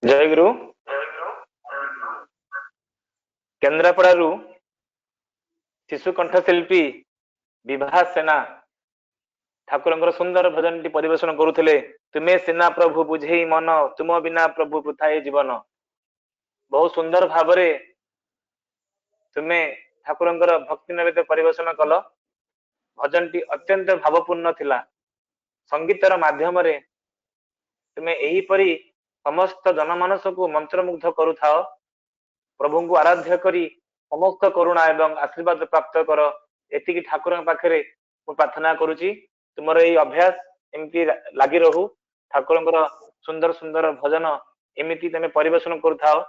जय गुरु केन्द्रापड़ारू शिशु कंठशिल्पी विभा सेना ठाकुर सुंदर भजन टी परिवेशन करुले तुमे सेना प्रभु बुझे मन तुम बिना प्रभु वृथाए जीवन। बहुत सुंदर भाव तुमे ठाकुर भक्ति नवेद परिवेशन कल। भजन टी अत्यंत भावपूर्ण थिला। संगीतर माध्यम तुमे एही परी समस्त जनमानस को मंत्रमुग्ध करुथाओ। प्रभु को आराध्य करी समस्त करुणा एवं आशीर्वाद प्राप्त कर एति ठाकुर पाखे प्रार्थना करुची। तुमर यही अभ्यास एमती लगी रहू। ठाकुर सुंदर सुंदर भजन एमती तुम परिवेशन करुथाओ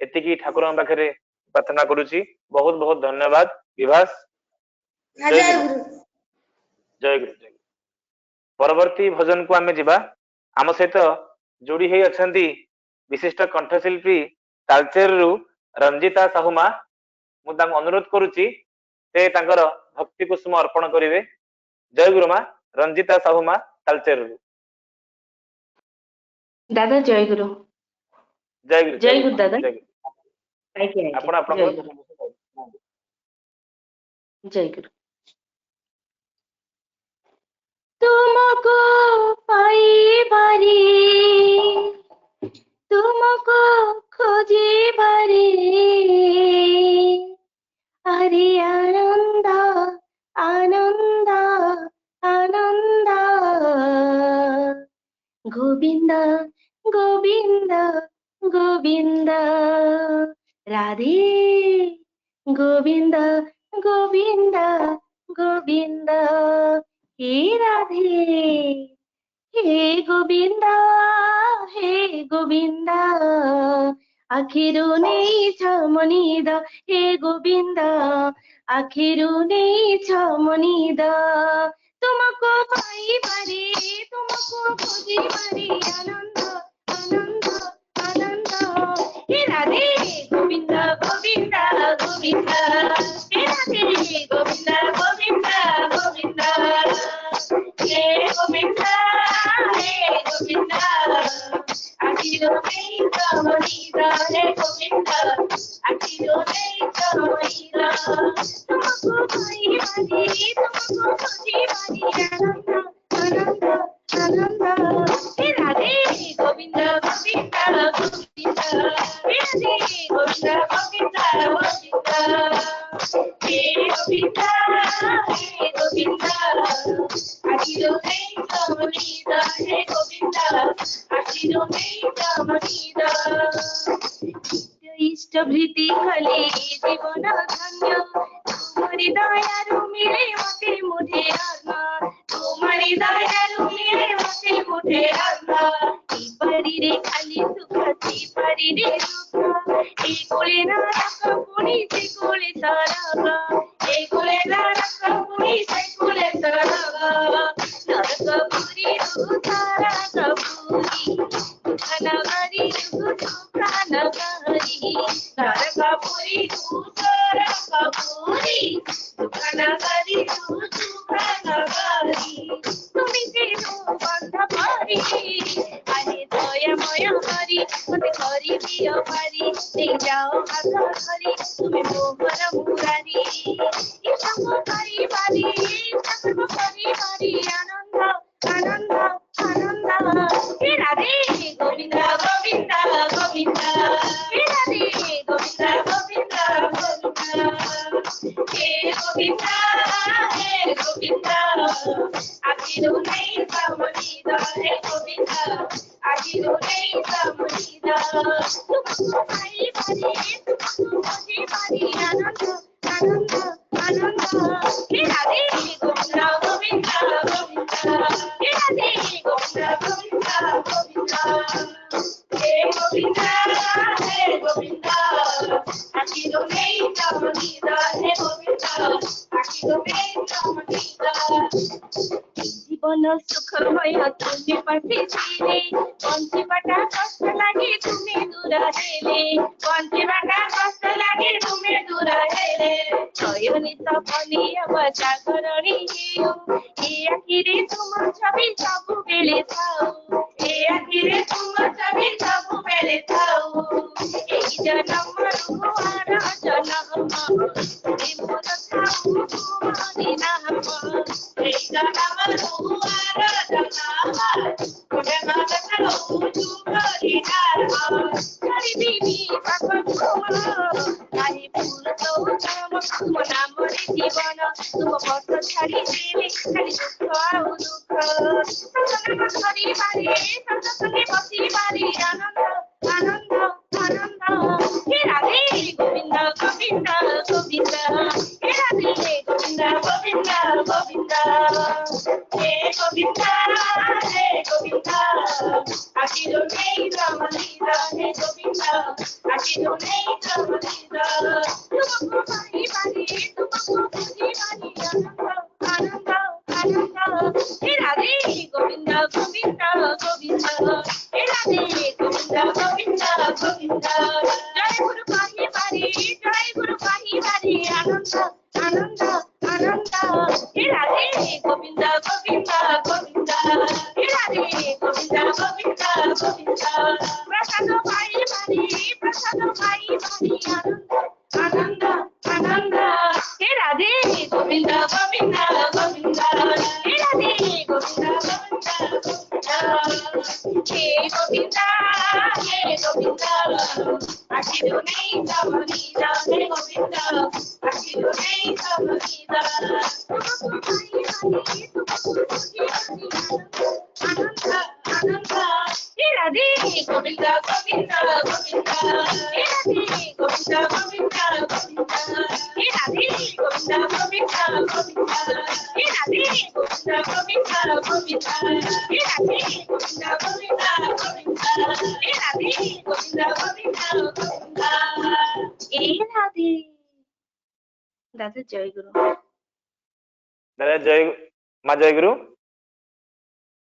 एति ठाकुर पाखे प्रार्थना करुची। बहुत बहुत धन्यवाद विभास। जय गुरु जय गुरु। परवर्ती भजन को आमे जिबा। आम सहित जोड़ी है अछंती विशिष्ट कंठशिल्पी तालचेरु रंजिता साहुमा। मु अनुरोध करुची से तांकर भक्ति कुसुम अर्पण करिवे। जय गुरुमा रंजिता साहुमा तालचेरु। दादा जय गुरु। जय गुरु जय गुरु दादा। आपण आपण जय गुरु। तुमको पाई बारी तुमको खोजी बारी हरि आनंद आनंद आनंद गोविंद गोविंद गोविंद राधे गोविंद गोविंद गोविंद हे राधे हे गोविंदा हे गोविंदा आखिरु नहीं छ मनिद हे गोविंदा आखिरु नहीं छ मनिद तुमको पाई बारी तुमको खोजी बारी आनंद आनंद आनंद हे राधे गोविंदा गोविंदा गोविंदा हे राधे गोविंदा गोविंदा गोविंदा हे गोविंदा आखिरो नहीं कमनीदा हे गोविंदा आखिरो नहीं कमनीदा तुमको पाई बारी तुमको खोजी बारी आनंद आनंद आनंद हे राधे गोविंदा गोविंदा गोविंदा हे राधे गोविंदा गोविंदा गोविंदा हे गोविंदा आखिरो नहीं कमनीदा हे गोविंदा आखिरो नहीं कमनीदा इष्ट भृति खले जीवन धन्य तुम्हारी दयारु मिले मते मुझे आत्मा तुम्हारी दयारु मिले मते मुझे आत्मा परी रे खाली सुख परी रे सुख एक कोले ना रख पुनी से कोले सारा एक कोले ना रख पुनी से कोले सारा नरक पुरी सारा कपूरी नगरी नगरी नरक पुरी सारा कपूरी नगरी नगरी তুমি যেন বন্ধ পারি আরে দয়াময় হরি মতে করি প্রিয় পারি নেই যাও হাত ধরি তুমি মোহর মুরারি ইসব পারি পারি ইসব পারি পারি আনন্দ আনন্দ আনন্দ হে রাধে গোবিন্দ গোবিন্দ গোবিন্দ হে রাধে গোবিন্দ গোবিন্দ গোবিন্দ হে গোবিন্দ হে গোবিন্দ आखिरो नहीं कमनीदा हे गोविंदा आखिरो नहीं कमनीदा तुमको पाई बारी तुमको खोजी बारी आनंद आनंद आनंद हे राधे गोविंदा गोविंदा गोविंदा हे राधे गोविंदा गोविंदा गोविंदा हे गोविंदा आखिरो नहीं कमनीदा हे गोविंदा आखिरो नहीं कमनीदा जीवन सुखमय तुमे पाठे छिले बंचिबाटा कष्ट लागे तुमे दूर हेले बंचिबाटा कष्ट लागे तुमे दूर हेले छयनी सपनी अब जागरणी हेउ ए आखिरे तुम छवि सब बेले थाउ ए आखिरे तुम छवि सब बेले रे थाऊ ए जन्म रुआर जन्म ए मोर थाऊ तुम्हारी नाम ए जन्म रुआर जन्म मोरे मात थाऊ तुम्हारी नाम हरि देवी पापन आई फूल तो तुम नाम रे जीवन तुम पथ छाड़ी देवी खाली दुख आउ दुख सतना करी पारे सतसंगे बसी पारे आनंद आनंद आनंद हे राधे गोविंद गोविंद गोविंद हे राधे गोविंद गोविंद गोविंद हे गोविंद हे गोविंद आखिरो नहीं रमलीला हे गोविंद आखिरो नहीं रमलीला तुमको पाई पारे तुमको पूजी पारे आनंद आनंद आनंद हे राधे गोविंद गोविंद गोविंद हे राधे गोविंद गोविंद गोविंद जय गुरु पाही पारे जय गुरु पाही पारे आनंद आनंद आनंद हे राधे गोविंद गोविंद गोविंद हे राधे गोविंद गोविंद गोविंद प्रसाद पाई पारे आनंद आनंद आनंद हे राधे गोविंद गोविंद गोविंद हे राधे गोविंद गोविंद हे गोविंद आखिरो नहीं रमलीला हे गोविंद आखिरो नहीं रमलीला तुमको पाई पारे तुमको पूजी आनंद आनंद हे राधे गोविंद गोविंद गोविंद हे राधे गोविंद गोविंद गोविंद हे राधे गोविंद गोविंद गोविंद हे राधे गोविंद गोविंद गोविंद हे राधे गोविंद गोविंद गोविंद हे राधे गोविंद गोविंद गोविंद हे राधे दादा जय गुरु दादा जय माँ जय गुरु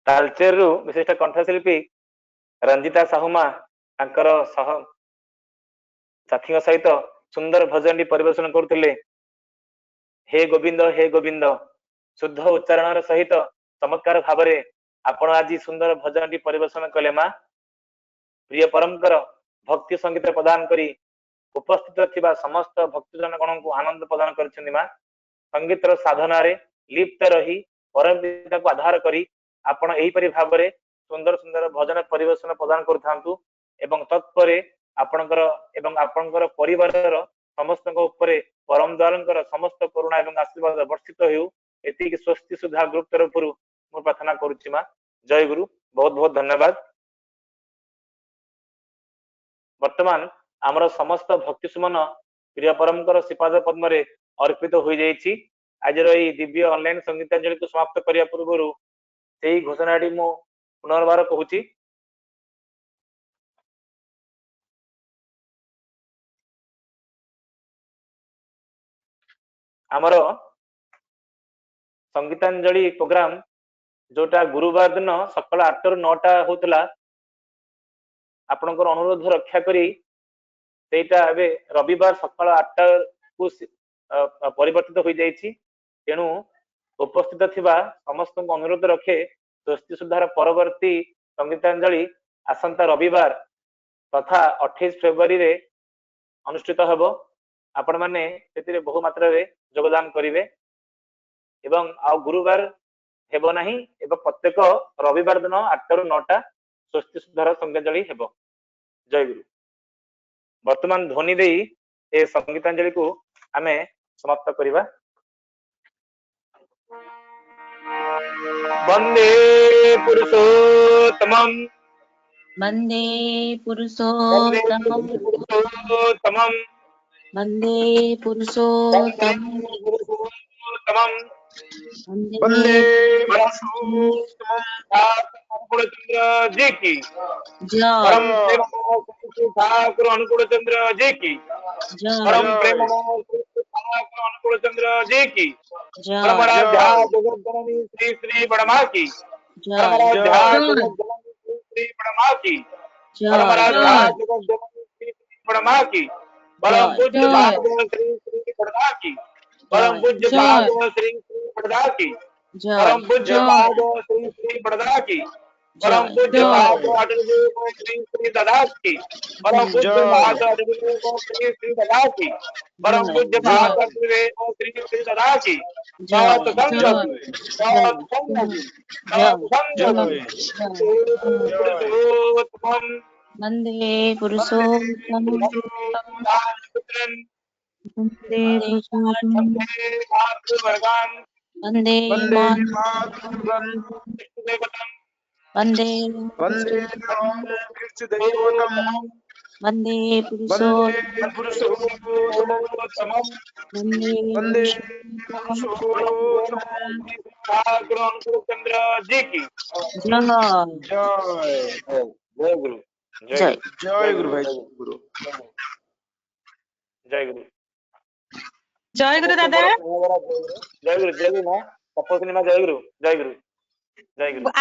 तालचेरु विशिष्ट कंठशिल्पी रंजिता साहुमा तांकर सह साथी सहित सुंदर भजन परिवेशन करथिले हे गोविंद शुद्ध उच्चारण सहित चमत्कार भाव आपण आज सुंदर भजन परिवेशन कले माँ प्रिय परमकर भक्ति संगीत प्रदान करी उपस्थित थिबा समस्त भक्तजन गण को आनंद प्रदान करछन्ति माँ संगीत साधना रे लिप्त रही परम पिता को आधार करी आपण एही परि भाव रे सुंदर सुंदर भजन परिवेशन प्रदान करथांतु एवं तत्परे आपणकर एवं आपणकर परिवारर समस्त उपरे परम द्वारंकर समस्त करुणा एवं आशीर्वाद वर्षित हेउ एतिक स्वस्ति सुधा ग्रुप तरफरु मु प्रार्थना करूछि माँ जय गुरु बहुत बहुत धन्यवाद। वर्तमान आमर समस्त भक्ति सुमन प्रिय परमकर श्रीपाद पद्म रे अर्पित हो जाइछि। आज रही दिव्य ऑनलाइन संगीतांजलि को समाप्त करिया पूर्व से घोषणाटी मु पुनर्बार कहूछि। आमर संगीतांजलि प्रोग्राम जोटा गुरुवार दिन सकाल 8 रु 9 होतला आपनकर अनुरोध रक्षा करी सेटा एबे रविवार सकाल 8 को परिवर्तित हो जाइछि। तेणु उपस्थित थिबा समस्त अनुरोध रखे स्वस्ति सुधार परवर्ती संगीतांजलि आसंता रविवार तथा 28 फेब्रुआरी रे अनुष्ठित हेबो। आपण माने सेतिरे बहु मात्रा रे योगदान करिवे एवं आ गुरुवार हेबो नाही एवं प्रत्येक रविवार दिन 8 रु 9 स्वस्ति सुधार संगीतांजलि हेबो। जय गुरु। वर्तमान ध्वनि देई ए संगीतांजलि को आमे समाप्त करिबा। वंदे पुरुषोत्तमं वन्दे पुरुषोत्तमं वन्दे पुरुषोत्तमं वंदे अनुकूल चंद्र जी की परम प्रेम ठाकुर अनुकूल चंद्र जी की परम प्रेम ठाकुर अनुकूल चंद्र जी की परम राधा जगत जननी श्री श्री बड़मा की परम राधा जगत जननी श्री बड़मा की परम राधा जगत जननी श्री श्री बड़मा की परम पूज्य भागवत श्री श्री बड़मा की परम पूज्य भागवत श्री श्री बड़दा की परम पूज्य भागवत श्री श्री बड़दा की परम पूज्य जय महात्मा अटल श्री श्री दादा की परम पूज्य जय महात्मा अटल श्री श्री दादा की परम पूज्य जय महात्मा श्री श्री दादा की सात संगति सात संगति सात संगति पुरुषोत्तम वन्दे पुरुषोत्तमं पुत्रन वन्दे पुरुषोत्तमं भगवान वन्दे वन्दे मातरं मातरं वन्दे वन्दे कृष्णदैवतं वन्दे वन्दे पुरुषोत्तमं पुरुषोत्तमं वन्दे वन्दे पुरुषोत्तमं पुरुषोत्तमं चंद्र जी की जय जय जय गुरु जय जय गुरु भाई गुरु जय गुरु जय गुरु दादा जय गुरु जय गुरु माँ तपस्वी माँ जय गुरु जय गुरु जय गुरु